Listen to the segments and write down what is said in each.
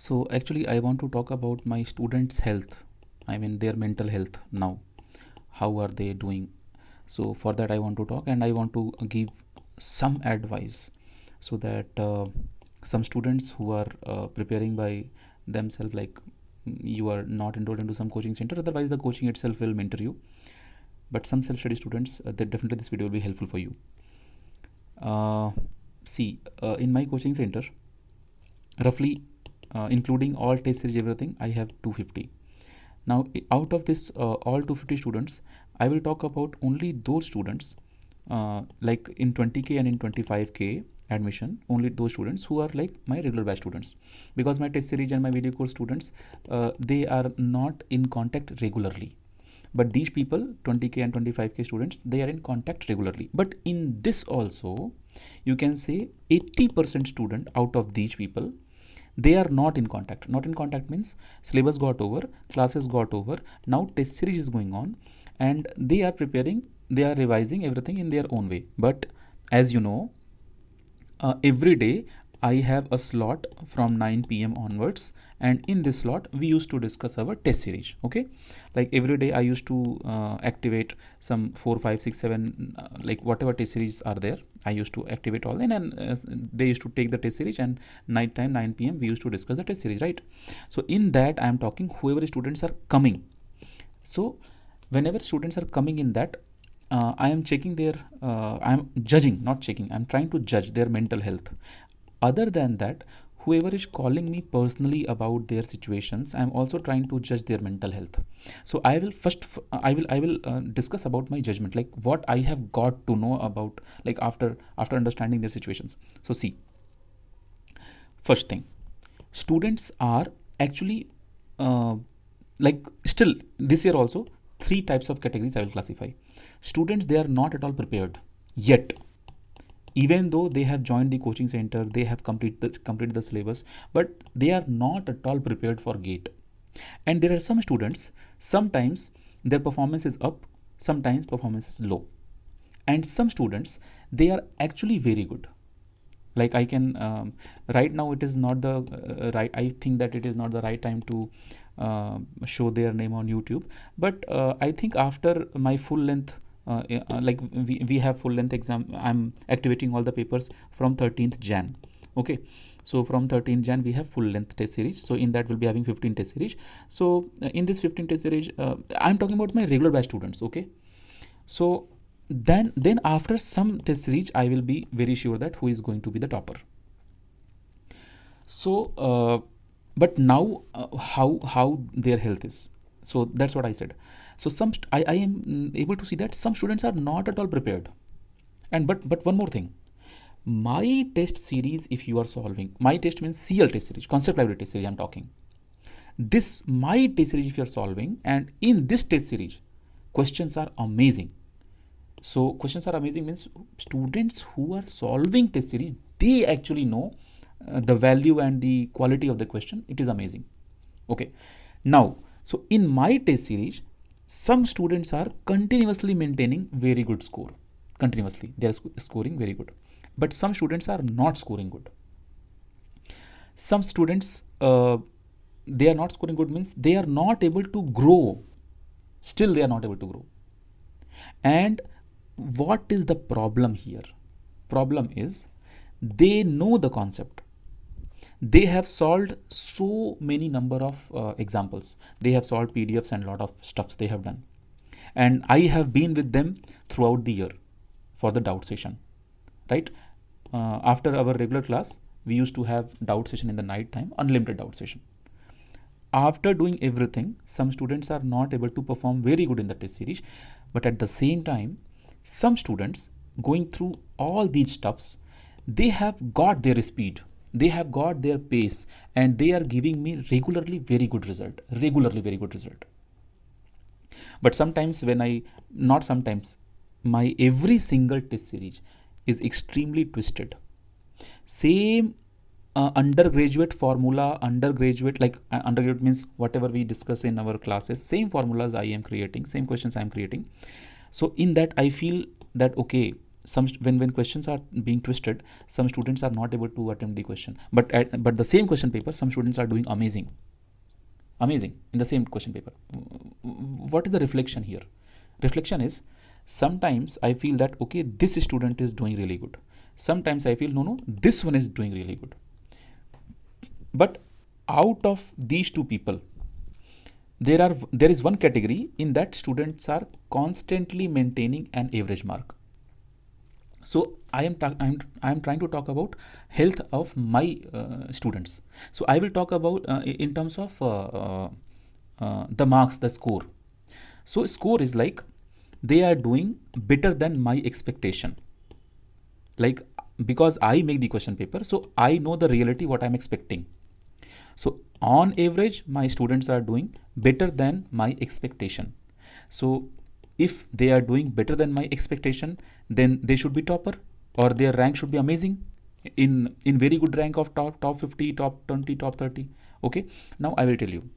So actually I want to talk about my students' health. I mean their mental health now. How are they doing? So for that I want to talk and I want to give some advice so that some students who are preparing by themselves, like you are not enrolled into some coaching center, otherwise the coaching itself will mentor you. But some self-study students, that definitely this video will be helpful for you. Uh, See, in my coaching center, roughly including all test series, everything, I have 250. Now out of this all 250 students, I will talk about only those students like in 20k and in 25k admission, only those students who are like my regular batch students, because my test series and my video course students, they are not in contact regularly. But these people, 20k and 25k students, they are in contact regularly. But in this also, you can say 80% student out of these people, they are not in contact. Not in contact means syllabus got over, classes got over, now test series is going on, and they are preparing, they are revising everything in their own way. But as you know, every day I have a slot from 9 p.m. onwards, and in this slot we used to discuss our test series. Okay, like every day I used to activate some 4, 5, 6, 7, like whatever test series are there. I used to activate all in, and they used to take the test series, and night time 9 p.m. we used to discuss the test series, right? So in that I am talking whoever students are coming. So whenever students are coming in that, I am checking their, I am judging, not checking, I am trying to judge their mental health. Other than that, whoever is calling me personally about their situations, I am also trying to judge their mental health. So I will first, I will discuss about my judgment, like what I have got to know about, like after understanding their situations. So see, first thing, students are actually uh, like still this year also, three types of categories I will classify. Students, they are not at all prepared yet, even though they have joined the coaching center, they have completed the syllabus, but they are not at all prepared for gate. And there are some students, sometimes their performance is up, sometimes performance is low. And some students, they are actually very good. Like I can, right now it is not the right, I think that it is not the right time to show their name on YouTube. But I think after my full length, like we have full length exam, I'm activating all the papers from 13th Jan. Okay, so from 13th Jan we have full length test series, so in that we'll be having 15 test series. So in this 15 test series, I'm talking about my regular batch students. Okay, so then after some test series, I will be very sure that who is going to be the topper. So but now how their health is, so that's what I said. So I am able to see that some students are not at all prepared. And but one more thing, my test series, if you are solving my test, means CL test series, concept library test series I'm talking, this my test series if you are solving, and in this test series questions are amazing. So questions are amazing means students who are solving test series, they actually know the value and the quality of the question. It is amazing. Okay, now so in my test series, some students are continuously maintaining very good score. Continuously they are scoring very good, but some students are not scoring good. Some students, they are not scoring good means they are not able to grow. Still they are not able to grow. And what is the problem here? Problem is they know the concept, they have solved so many number of examples, they have solved PDFs and lot of stuffs they have done, and I have been with them throughout the year for the doubt session, right? After our regular class, we used to have doubt session in the night time, unlimited doubt session. After doing everything, some students are not able to perform very good in the test series, but at the same time, some students going through all these stuffs, they have got their speed, they have got their pace, and they are giving me regularly very good result, regularly very good result. But sometimes when I, not sometimes, my every single test series is extremely twisted. Same undergraduate formula, undergraduate, like undergraduate means whatever we discuss in our classes, same formulas I am creating, same questions I am creating. So in that I feel that okay, when questions are being twisted, some students are not able to attempt the question, but the same question paper some students are doing amazing in the same question paper. What is the reflection here? Reflection is, sometimes I feel that okay, this student is doing really good, sometimes I feel no, this one is doing really good. But out of these two people, there is one category in that students are constantly maintaining an average mark. So I am trying to talk about health of my students. So I will talk about in terms of the marks, the score. So score is like they are doing better than my expectation. Like, because I make the question paper, so I know the reality what I'm expecting. So on average, my students are doing better than my expectation. So if they are doing better than my expectation, then they should be topper, or their rank should be amazing, in very good rank of top 50, top 20, top 30. Okay, now I will tell you,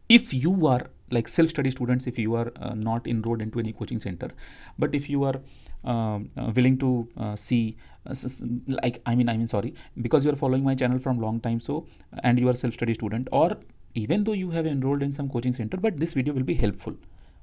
if you are like self-study students, if you are not enrolled into any coaching center, but if you are willing to see like I mean sorry, because you are following my channel from long time, so and you are self-study student, or even though you have enrolled in some coaching center, but this video will be helpful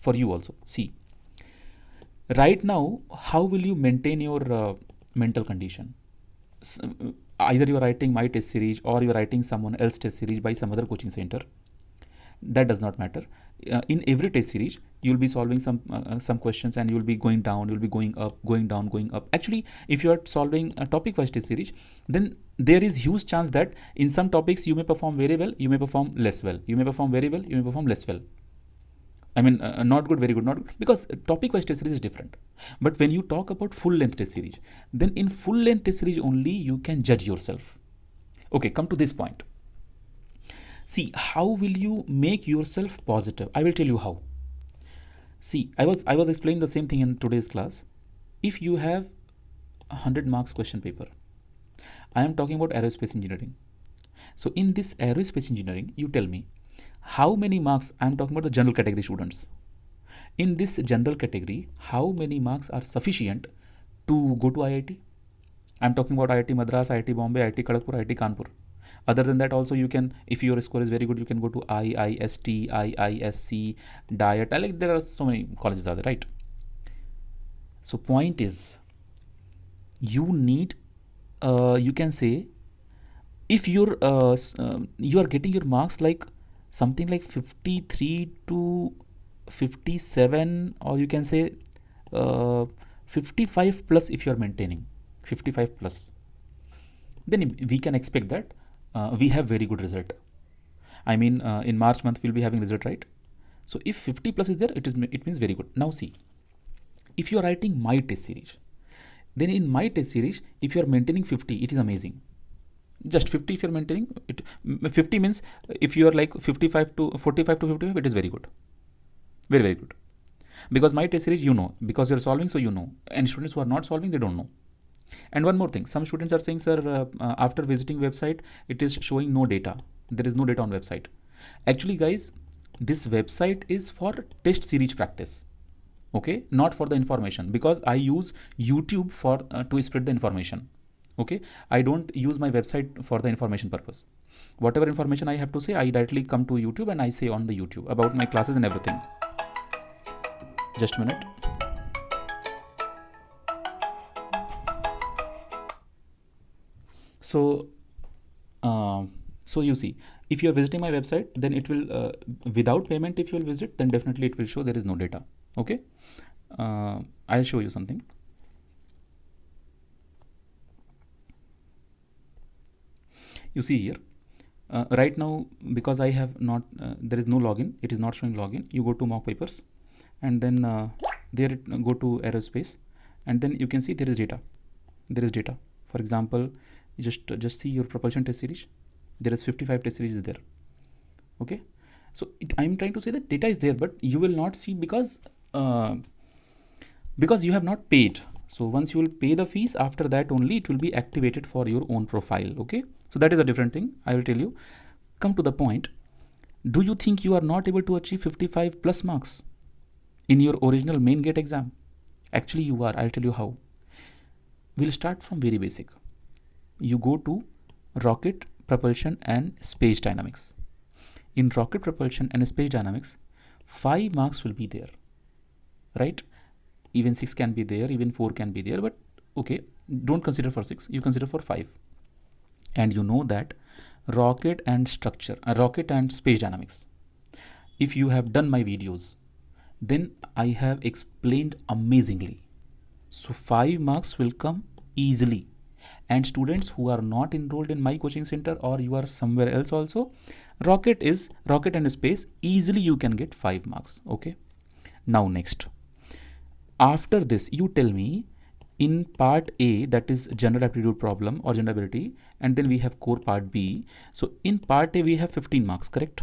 for you also. See, right now, how will you maintain your mental condition? Either you are writing my test series or you are writing someone else test series by some other coaching center, that does not matter. In every test series, you will be solving some questions, and you will be going down, you will be going up, going down, going up. Actually, if you are solving a topic wise test series, then there is huge chance that in some topics you may perform very well, you may perform less well, you may perform very well, you may perform less well. I mean, not good, very good, not good, because topic wise test series is different. But when you talk about full length test series, then in full length test series only you can judge yourself. Okay, come to this point. See, how will you make yourself positive? I will tell you how. See, I was explaining the same thing in today's class. If you have 100 marks question paper, I am talking about aerospace engineering. So in this aerospace engineering, you tell me how many marks. I am talking about the general category students. In this general category, how many marks are sufficient to go to IIT? I am talking about IIT Madras, IIT Bombay, IIT Kharagpur, IIT Kanpur. Other than that also, you can, if your score is very good, you can go to IIST, IISC, DIET. Like, there are so many colleges are there, right? So point is, you need you can say, if you're you are getting your marks like something like 53 to 57, or you can say 55 plus. If you are maintaining 55 plus, then we can expect that we have very good result. I mean, in March month we'll be having result, right? So if 50 plus is there, it means very good. Now see, if you are writing my test series, then in my test series, if you are maintaining 50, it is amazing. Just 50 if you are maintaining it. 50 means if you are like 55 to 45 to 55, it is very good, very very good. Because my test series, you know, because you are solving, so you know. And students who are not solving, they don't know. And one more thing, some students are saying, sir, after visiting website, it is showing no data. There is no data on website. Actually, guys, this website is for test series practice. Okay, not for the information, because I use YouTube for to spread the information. Okay, I don't use my website for the information purpose. Whatever information I have to say, I directly come to YouTube and I say on the YouTube about my classes and everything. Just a minute. So so you see, if you are visiting my website, then it will without payment, if you will visit, then definitely it will show there is no data. Okay, I'll show you something. You see here, right now, because I have not there is no login, it is not showing login. You go to mock papers, and then there go to aerospace, and then you can see there is data. There is data. For example, just see your propulsion test series. There is 55 test series there. Okay, so I'm trying to say that data is there, but you will not see because you have not paid. So once you will pay the fees, after that only it will be activated for your own profile. Okay, so that is a different thing. I will tell you. Come to the point. Do you think you are not able to achieve 55 plus marks in your original main gate exam? Actually you are. I'll tell you how. We'll start from very basic. You go to rocket propulsion and space dynamics. In rocket propulsion and space dynamics, 5 marks will be there, right? Even 6 can be there, even 4 can be there, but okay, don't consider for 6, you consider for 5. And you know that rocket and structure, rocket and space dynamics, if you have done my videos, then I have explained amazingly. So 5 marks will come easily. And students who are not enrolled in my coaching center, or you are somewhere else also, rocket and space, easily you can get 5 marks. Okay, now next, after this you tell me, in part A, that is general aptitude problem or general ability, and then we have core part B. So in part A we have 15 marks, correct?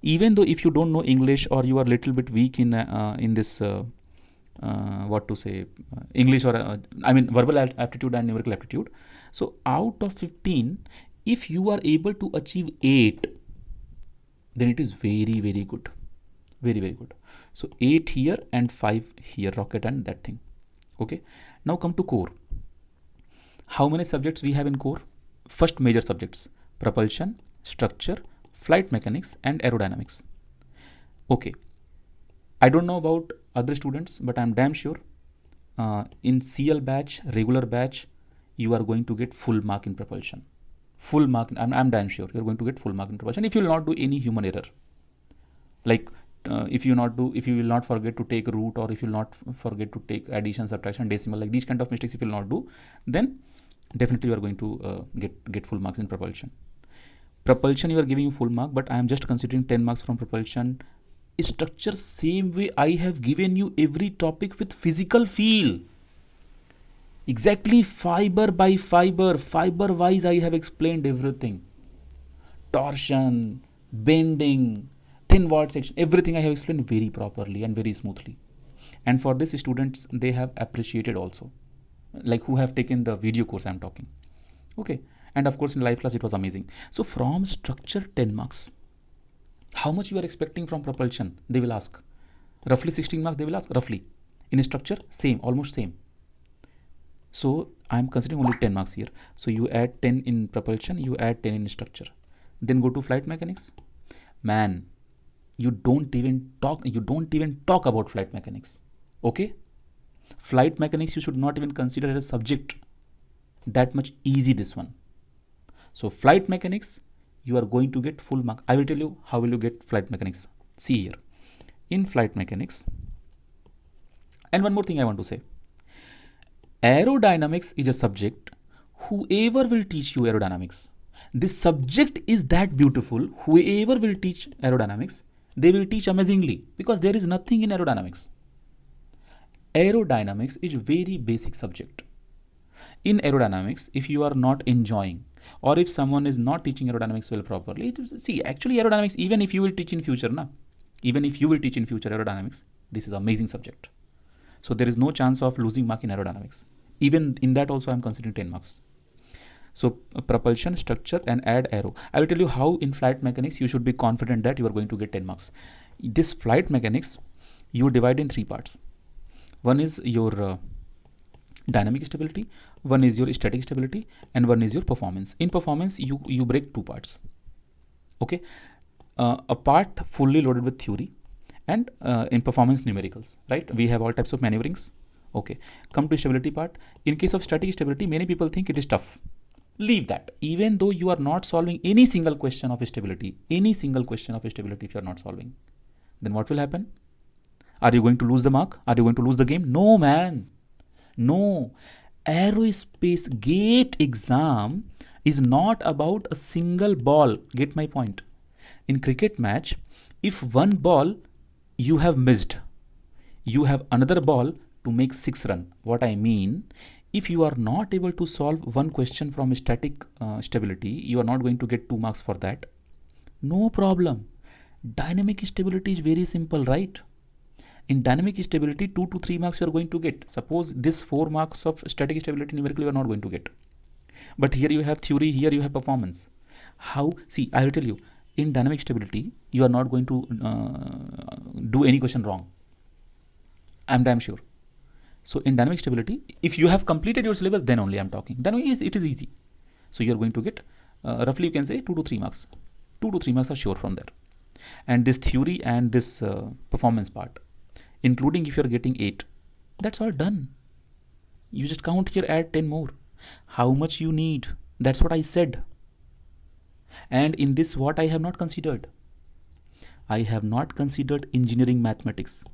Even though if you don't know English, or you are little bit weak in this what to say, English, or I mean verbal aptitude and numerical aptitude, so out of 15, if you are able to achieve 8, then it is very very good, very very good. So 8 here and 5 here, rocket and that thing. Okay, now come to core. How many subjects we have in core? First major subjects: propulsion, structure, flight mechanics and aerodynamics. Okay, I don't know about other students, but I'm damn sure in CL batch, regular batch, you are going to get full mark in propulsion. Full mark, I'm damn sure you're going to get full mark in propulsion if you will not do any human error. Like if you will not forget to take root, or if you will not forget to take addition, subtraction, decimal, like these kind of mistakes if you will not do, then definitely you are going to get full marks in propulsion. Propulsion you are giving full mark, but I am just considering 10 marks from propulsion. Structure, same way I have given you every topic with physical feel, exactly fiber by fiber, fiber wise I have explained everything. Torsion, bending, thin word section, everything I have explained very properly and very smoothly. And for this, students, they have appreciated also, like who have taken the video course I'm talking. Okay, and of course in live class it was amazing. So from structure, 10 marks. How much you are expecting from propulsion? They will ask. Roughly 16 marks they will ask, roughly. In structure, same, almost same. So I am considering only 10 marks here. So you add 10 in propulsion, you add 10 in structure. Then go to flight mechanics. Man, you don't even talk about flight mechanics. Okay? Flight mechanics you should not even consider as a subject. That much easy this one. So flight mechanics, you are going to get full mark. I will tell you how will you get flight mechanics. See here. In flight mechanics, and one more thing I want to say. Aerodynamics is a subject. Whoever will teach you aerodynamics, this subject is that beautiful. Whoever will teach aerodynamics, they will teach amazingly, because there is nothing in aerodynamics. Aerodynamics is very basic subject. In aerodynamics, if you are not enjoying, or if someone is not teaching aerodynamics well properly, see, actually aerodynamics, even if you will teach in future, aerodynamics, this is amazing subject. So there is no chance of losing mark in aerodynamics. Even in that also I am considering 10 marks. So propulsion, structure and add aero. I will tell you how in flight mechanics you should be confident that you are going to get 10 marks. This flight mechanics you divide in 3 parts. One is your dynamic stability, one is your static stability, and one is your performance. In performance you break 2 parts. Okay, a part fully loaded with theory, and in performance numericals, right? We have all types of maneuverings. Okay, come to stability part. In case of static stability, many people think it is tough. Leave that. Even though you are not solving any single question of stability, if you are not solving, then what will happen? Are you going to lose the mark? Are you going to lose the game? No, man. No. Aerospace gate exam is not about a single ball. Get my point? In cricket match, if one ball you have missed, you have another ball to make 6 runs. What I mean, if you are not able to solve one question from static stability, you are not going to get 2 marks for that. No problem. Dynamic stability is very simple, right? In dynamic stability, 2 to 3 marks you are going to get. Suppose this 4 marks of static stability numerically you are not going to get. But here you have theory, here you have performance. How? See, I will tell you, in dynamic stability, you are not going to do any question wrong. I'm damn sure. So in dynamic stability, if you have completed your syllabus, then only I'm talking. Then only it is easy. So you're going to get roughly, you can say 2 to 3 marks. 2 to 3 marks are sure from there. And this theory and this performance part, including if you're getting 8, that's all done. You just count here, add 10 more. How much you need? That's what I said. And in this, what I have not considered? I have not considered engineering mathematics.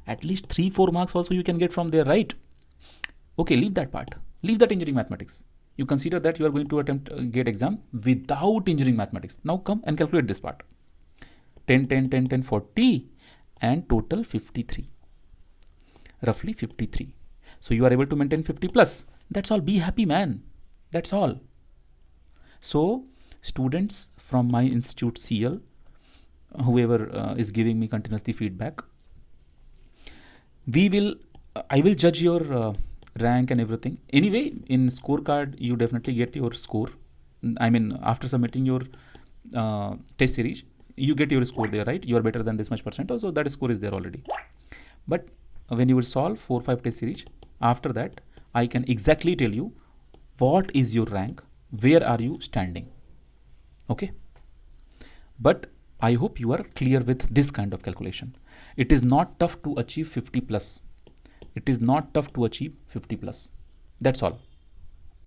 At least 3-4 marks also you can get from there, right? Okay, leave that part. Leave that engineering mathematics. You consider that you are going to attempt GATE exam without engineering mathematics. Now come and calculate this part. 10, 10, 10, 10, 40 and total 53. Roughly 53. So you are able to maintain 50 plus. That's all. Be happy, man. That's all. So students from my institute CL, whoever is giving me continuously feedback, I will judge your rank and everything. Anyway, in scorecard, you definitely get your score. I mean, after submitting your test series, you get your score there, right? You are better than this much percent. Also, that score is there already. But when you will solve 4-5 test series, after that, I can exactly tell you what is your rank, where are you standing. Okay. But I hope you are clear with this kind of calculation. It is not tough to achieve 50 plus. It is not tough to achieve 50 plus. That's all.